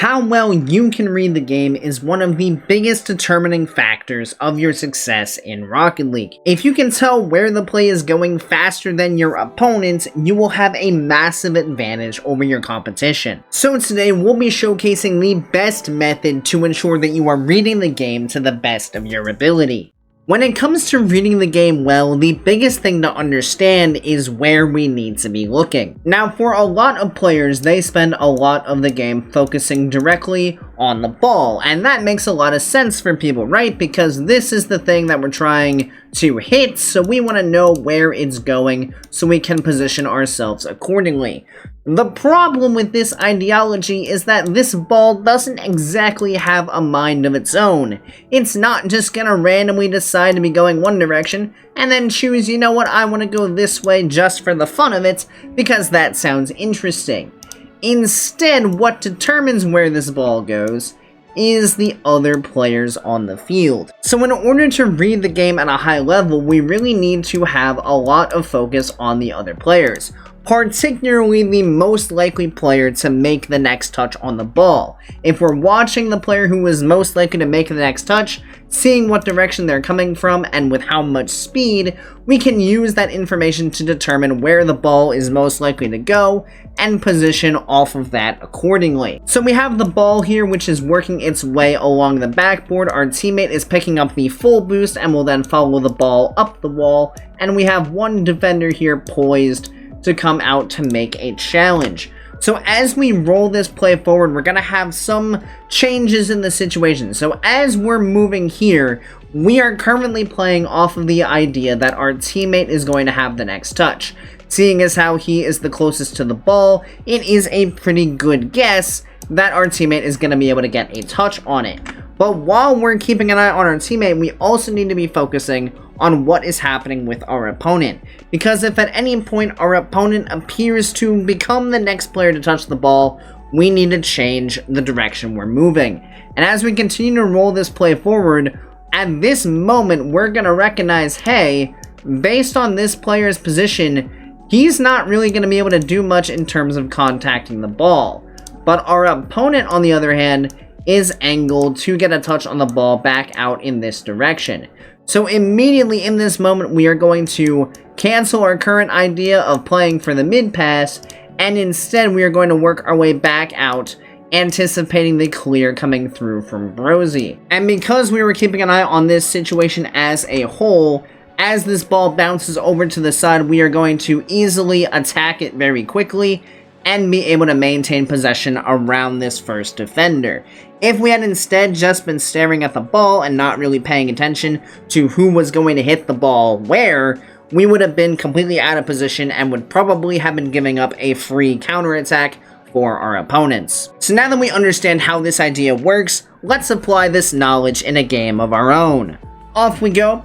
How well you can read the game is one of the biggest determining factors of your success in Rocket League. If you can tell where the play is going faster than your opponent, you will have a massive advantage over your competition. So today we'll be showcasing the best method to ensure that you are reading the game to the best of your ability. When it comes to reading the game well, the biggest thing to understand is where we need to be looking. Now, for a lot of players, they spend a lot of the game focusing directly on the ball, and that makes a lot of sense for people, right? Because this is the thing that we're trying to hit, so we want to know where it's going so we can position ourselves accordingly. The problem with this ideology is that this ball doesn't exactly have a mind of its own. It's not just gonna randomly decide to be going one direction and then choose, you know what, I want to go this way just for the fun of it because that sounds interesting. Instead, what determines where this ball goes is the other players on the field. So in order to read the game at a high level, we really need to have a lot of focus on the other players, particularly the most likely player to make the next touch on the ball. If we're watching the player who is most likely to make the next touch, seeing what direction they're coming from and with how much speed, we can use that information to determine where the ball is most likely to go and position off of that accordingly. So we have the ball here, which is working its way along the backboard. Our teammate is picking up the full boost and will then follow the ball up the wall, and we have one defender here poised to come out to make a challenge. So as we roll this play forward, we're going to have some changes in the situation. So as we're moving here, we are currently playing off of the idea that our teammate is going to have the next touch. Seeing as how he is the closest to the ball, it is a pretty good guess that our teammate is going to be able to get a touch on it. But while we're keeping an eye on our teammate, we also need to be focusing on what is happening with our opponent. Because if at any point our opponent appears to become the next player to touch the ball, we need to change the direction we're moving. And as we continue to roll this play forward, at this moment we're going to recognize, hey, based on this player's position, he's not really going to be able to do much in terms of contacting the ball. But our opponent, on the other hand, is angled to get a touch on the ball back out in this direction. So immediately in this moment, we are going to cancel our current idea of playing for the mid pass, and instead we are going to work our way back out, anticipating the clear coming through from Brosy. And because we were keeping an eye on this situation as a whole, as this ball bounces over to the side, we are going to easily attack it very quickly and be able to maintain possession around this first defender. If we had instead just been staring at the ball and not really paying attention to who was going to hit the ball where, we would have been completely out of position and would probably have been giving up a free counterattack for our opponents. So now that we understand how this idea works, let's apply this knowledge in a game of our own. Off we go,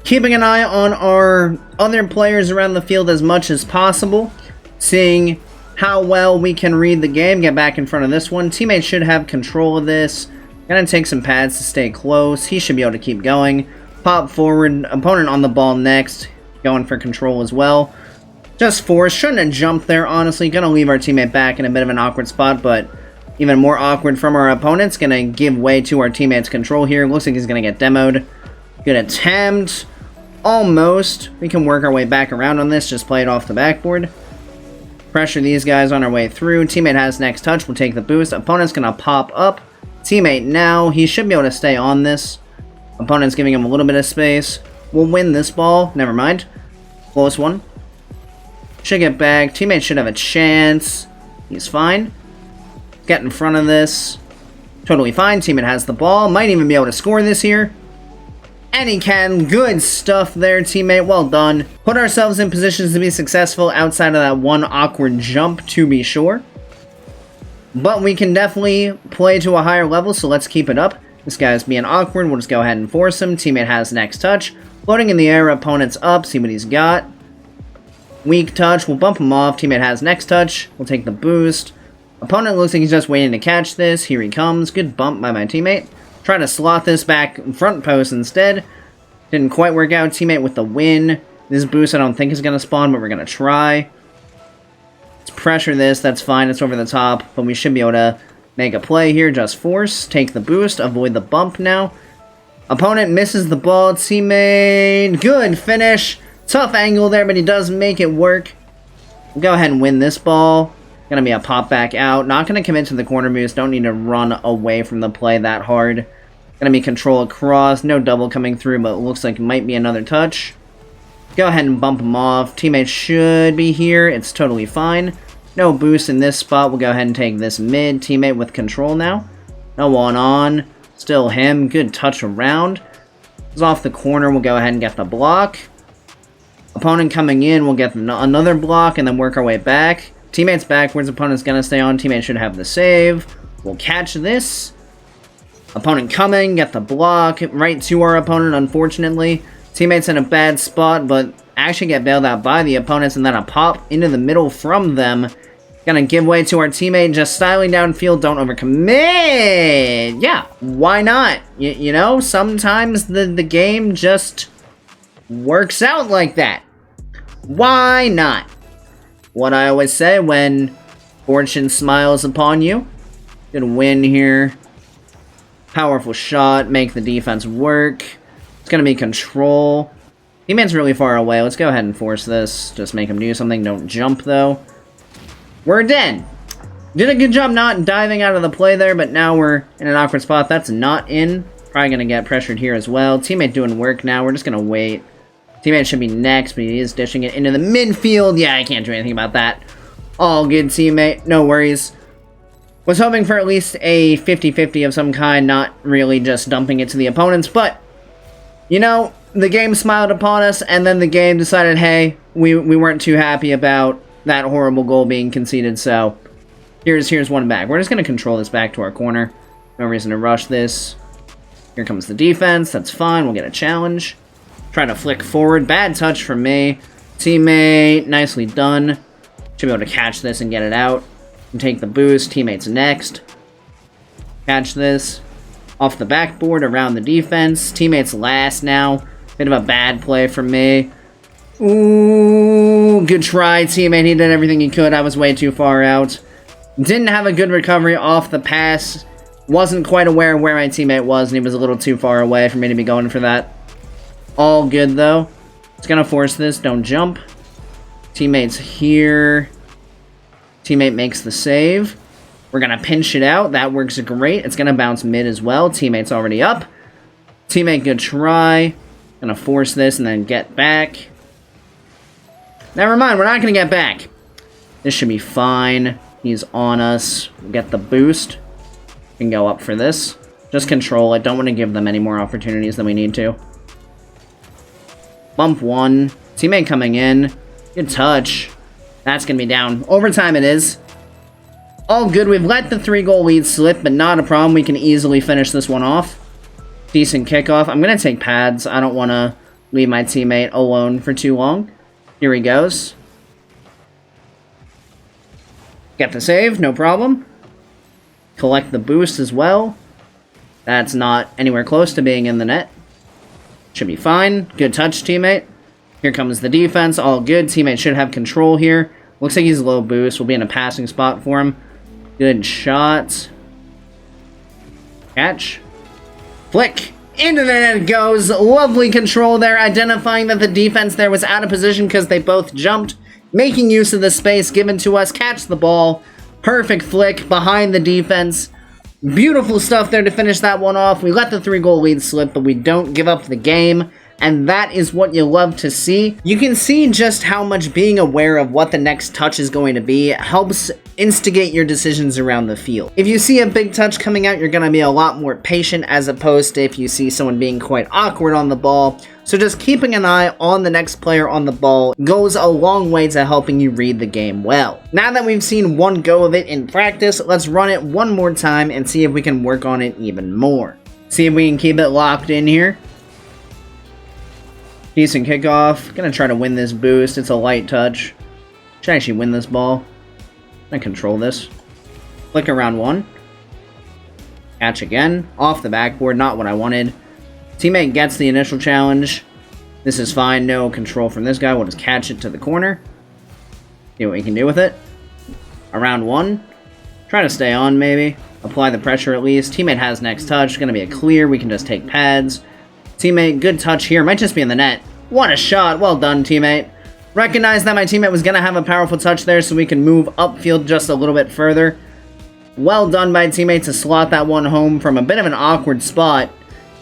keeping an eye on our other players around the field as much as possible, seeing how well we can read the game. Get back in front of this one. Teammate should have control of this. Gonna take some pads to stay close. He should be able to keep going. Pop forward. Opponent on the ball next. Going for control as well. Just force. Shouldn't have jumped there, honestly. Gonna leave our teammate back in a bit of an awkward spot, but even more awkward from our opponents. Gonna give way to our teammate's control here. Looks like he's gonna get demoed. Good attempt. Almost. We can work our way back around on this. Just play it off the backboard. Pressure these guys on our way through. Teammate has next touch. We'll take the boost. Opponent's going to pop up. Teammate now. He should be able to stay on this. Opponent's giving him a little bit of space. We'll win this ball. Never mind. Close one. Should get back. Teammate should have a chance. He's fine. Get in front of this. Totally fine. Teammate has the ball. Might even be able to score this here. And he can. Good stuff there, teammate. Well done. Put ourselves in positions to be successful outside of that one awkward jump, to be sure. But we can definitely play to a higher level, so let's keep it up. This guy's being awkward. We'll just go ahead and force him. Teammate has next touch. Floating in the air, opponent's up. See what he's got. Weak touch. We'll bump him off. Teammate has next touch. We'll take the boost. Opponent looks like he's just waiting to catch this. Here he comes. Good bump by my teammate. Try to slot this back front post instead. Didn't quite work out. Teammate with the win. This boost I don't think is going to spawn, but we're going to try. Let's pressure this. That's fine. It's over the top. But we should be able to Make a play here, just force. Take the boost, avoid the bump now. Opponent misses the ball, teammate. Good finish. Tough angle there, but he does make it work. We'll go ahead and win this ball. Gonna be a pop back out. Not gonna commit to the corner boost. Don't need to run away from the play that hard. Gonna be control across. No double coming through, but it looks like it might be another touch. Go ahead and bump him off. Teammate should be here. It's totally fine. No boost in this spot. We'll go ahead and take this mid. Teammate with control now. No one on. Still him. Good touch around. It's off the corner. We'll go ahead and get the block. Opponent coming in. We'll get another block and then work our way back. Teammate's backwards. Opponent's going to stay on. Teammate should have the save. We'll catch this. Opponent coming. Get the block. Right to our opponent, unfortunately. Teammate's in a bad spot, but actually get bailed out by the opponents, and then a pop into the middle from them. Gonna give way to our teammate, just styling downfield, don't overcommit! Yeah, why not? You know, sometimes the game just works out like that. Why not? What I always say when fortune smiles upon you. Gonna win here. Powerful shot, make the defense work. It's going to be control. Teammate's really far away. Let's go ahead and force this. Just make him do something. Don't jump, though. We're dead. Did a good job not diving out of the play there, but now we're in an awkward spot. That's not in. Probably going to get pressured here as well. Teammate doing work now. We're just going to wait. Teammate should be next, but he is dishing it into the midfield. Yeah, I can't do anything about that. All good, teammate. No worries. Was hoping for at least a 50-50 of some kind, not really just dumping it to the opponents, but you know, the game smiled upon us, and then the game decided, hey, we weren't too happy about that horrible goal being conceded, so here's one back. We're just going to control this back to our corner. No reason to rush this. Here comes the defense. That's fine. We'll get a challenge. Try to flick forward. Bad touch from me. Teammate, nicely done. Should be able to catch this and get it out. And take the boost. Teammate's next. Catch this. Off the backboard, around the defense. Teammates last now. Bit of a bad play from me. Ooh, good try, teammate. He did everything he could. I was way too far out. Didn't have a good recovery off the pass. Wasn't quite aware of where my teammate was, and he was a little too far away for me to be going for that. All good, though. It's gonna force this. Don't jump. Teammate's here. Teammate makes the save. We're going to pinch it out. That works great. It's going to bounce mid as well. Teammate's already up. Teammate, good try. Going to force this and then get back. Never mind. We're not going to get back. This should be fine. He's on us. We'll get the boost. We can go up for this. Just control it. Don't want to give them any more opportunities than we need to. Bump one. Teammate coming in. Good touch. That's going to be down. Overtime it is. All good. We've let the 3-goal lead slip, but not a problem. We can easily finish this one off. Decent kickoff. I'm going to take pads. I don't want to leave my teammate alone for too long. Here he goes. Get the save. No problem. Collect the boost as well. That's not anywhere close to being in the net. Should be fine. Good touch, teammate. Here comes the defense. All good. Teammate should have control here. Looks like he's low boost. We'll be in a passing spot for him. Good shot. Catch. Flick. Into the net it goes. Lovely control there. Identifying that the defense there was out of position because they both jumped. Making use of the space given to us. Catch the ball. Perfect flick behind the defense. Beautiful stuff there to finish that one off. We let the 3-goal lead slip, but we don't give up the game. And that is what you love to see. You can see just how much being aware of what the next touch is going to be helps instigate your decisions around the field. If you see a big touch coming out, you're going to be a lot more patient as opposed to if you see someone being quite awkward on the ball. So just keeping an eye on the next player on the ball goes a long way to helping you read the game well. Now that we've seen one go of it in practice, let's run it one more time and see if we can work on it even more. See if we can keep it locked in here. Decent kickoff. Gonna try to win this boost. It's a light touch. Should actually win this ball. Gonna control this. Flick around one. Catch again. Off the backboard. Not what I wanted. Teammate gets the initial challenge. This is fine. No control from this guy. We'll just catch it to the corner. See what we can do with it. Around one. Try to stay on, maybe. Apply the pressure at least. Teammate has next touch. Gonna be a clear. We can just take pads. Teammate, good touch here. Might just be in the net. What a shot. Well done, teammate. Recognize that my teammate was gonna have a powerful touch there so we can move upfield just a little bit further. Well done by teammate to slot that one home from a bit of an awkward spot.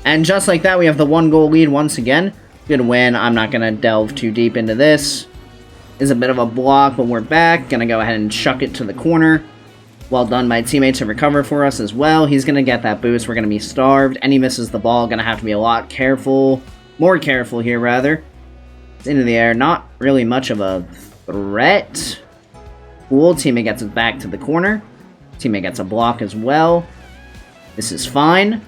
And just like that, we have the 1-goal lead once again. Good win. I'm not gonna delve too deep into this. Is a bit of a block, but we're back. Gonna go ahead and chuck it to the corner. Well done by teammate to recover for us as well. He's gonna get that boost. We're gonna be starved. And he misses the ball. Gonna have to be a lot careful. More careful here, rather. It's into the air. Not really much of a threat. Cool. Teammate gets it back to the corner. Teammate gets a block as well. This is fine.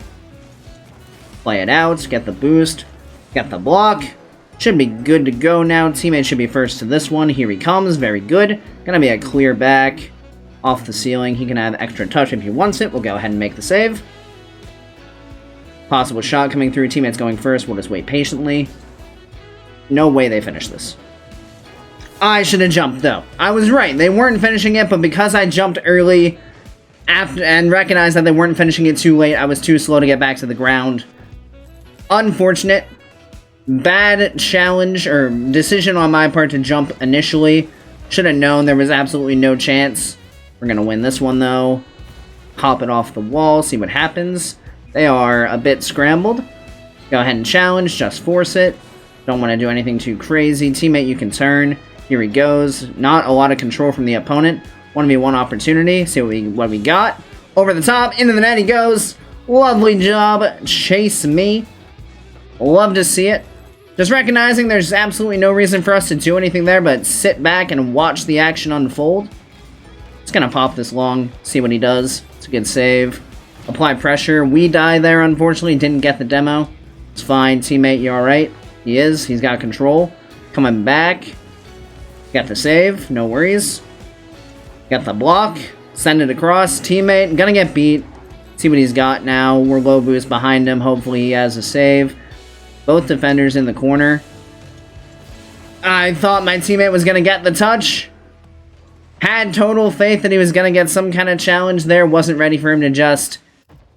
Play it out. Get the boost. Get the block. Should be good to go now. Teammate should be first to this one. Here he comes. Very good. Gonna be a clear back. Off the ceiling. He can have extra touch if he wants it. We'll go ahead and make the save. Possible shot coming through. Teammate's going first. We'll just wait patiently. No way they finish this. I should have jumped, though. I was right. They weren't finishing it, but because I jumped early and recognized that they weren't finishing it too late, I was too slow to get back to the ground. Unfortunate. Bad challenge or decision on my part to jump initially. Should have known there was absolutely no chance. We're going to win this one, though. Pop it off the wall, see what happens. They are a bit scrambled. Go ahead and challenge, just force it. Don't want to do anything too crazy. Teammate, you can turn. Here he goes. Not a lot of control from the opponent. 1v1 opportunity. See what we got. Over the top, into the net he goes. Lovely job. Chase me. Love to see it. Just recognizing there's absolutely no reason for us to do anything there but sit back and watch the action unfold. Just gonna pop this long, see what he does. It's a good save. Apply pressure. We die there, unfortunately. Didn't get the demo. It's fine. Teammate, you alright? He is. He's got control. Coming back. Got the save. No worries. Got the block. Send it across. Teammate, gonna get beat. See what he's got now. We're low boost behind him. Hopefully he has a save. Both defenders in the corner. I thought my teammate was gonna get the touch. Had total faith that he was gonna get some kind of challenge there. Wasn't ready for him to just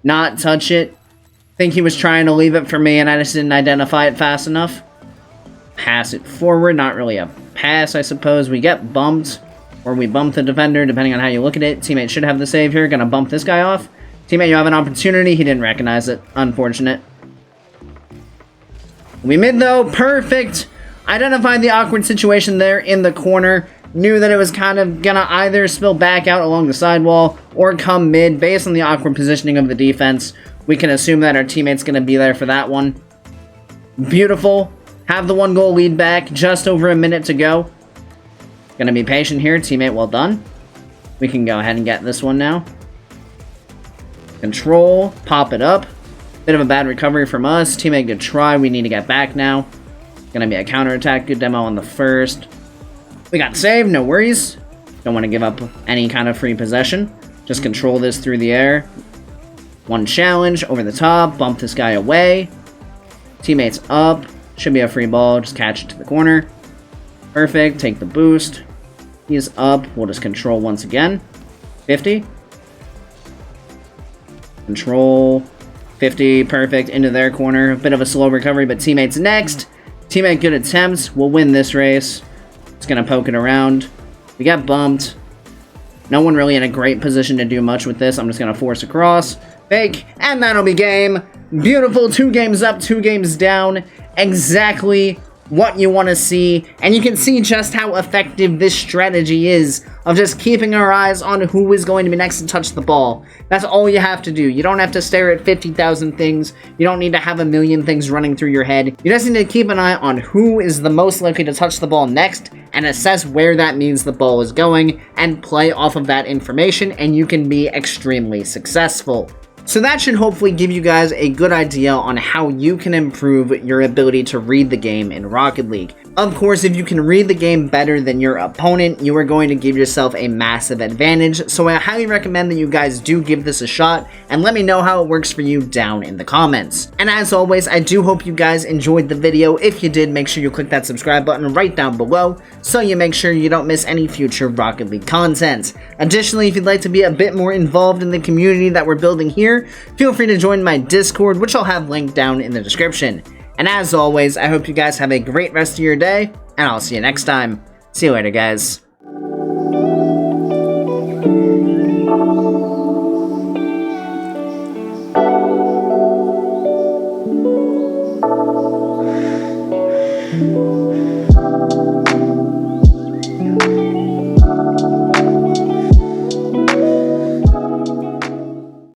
not touch it. Think he was trying to leave it for me and I just didn't identify it fast enough. Pass it forward. Not really a pass, I suppose. We get bumped. Or we bump the defender, depending on how you look at it. Teammate should have the save here. Gonna bump this guy off. Teammate, you have an opportunity. He didn't recognize it. Unfortunate. We mid, though. Perfect. Identified the awkward situation there in the corner. Knew that it was kind of gonna either spill back out along the sidewall or come mid. Based on the awkward positioning of the defense, we can assume that our teammate's gonna be there for that one. Beautiful. Have the 1-goal lead back. Just over a minute to go. Gonna be patient here. Teammate, well done. We can go ahead and get this one now. Control. Pop it up. Bit of a bad recovery from us. Teammate, good try. We need to get back now. Gonna be a counterattack. Good demo on the first. We got saved. No worries. Don't want to give up any kind of free possession. Just control this through the air. One challenge. Over the top. Bump this guy away. Teammate's up. Should be a free ball. Just catch it to the corner. Perfect. Take the boost. He's up. We'll just control once again. 50. Control. 50. Perfect. Into their corner. A bit of a slow recovery, but teammate's next. Teammate, good attempts. We'll win this race. It's going to poke it around. We got bumped. No one really in a great position to do much with this. I'm just going to force across. Fake. And that'll be game. Beautiful. 2 games up, 2 games down. Exactly what you want to see, and you can see just how effective this strategy is of just keeping our eyes on who is going to be next to touch the ball. That's all you have to do. You don't have to stare at 50,000 things. You don't need to have a million things running through your head. You just need to keep an eye on who is the most likely to touch the ball next and assess where that means the ball is going and play off of that information, and you can be extremely successful. So that should hopefully give you guys a good idea on how you can improve your ability to read the game in Rocket League. Of course, if you can read the game better than your opponent, you are going to give yourself a massive advantage, so I highly recommend that you guys do give this a shot, and let me know how it works for you down in the comments. And as always, I do hope you guys enjoyed the video. If you did, make sure you click that subscribe button right down below, so you make sure you don't miss any future Rocket League content. Additionally, if you'd like to be a bit more involved in the community that we're building here, feel free to join my Discord, which I'll have linked down in the description. And as always, I hope you guys have a great rest of your day, and I'll see you next time. See you later, guys.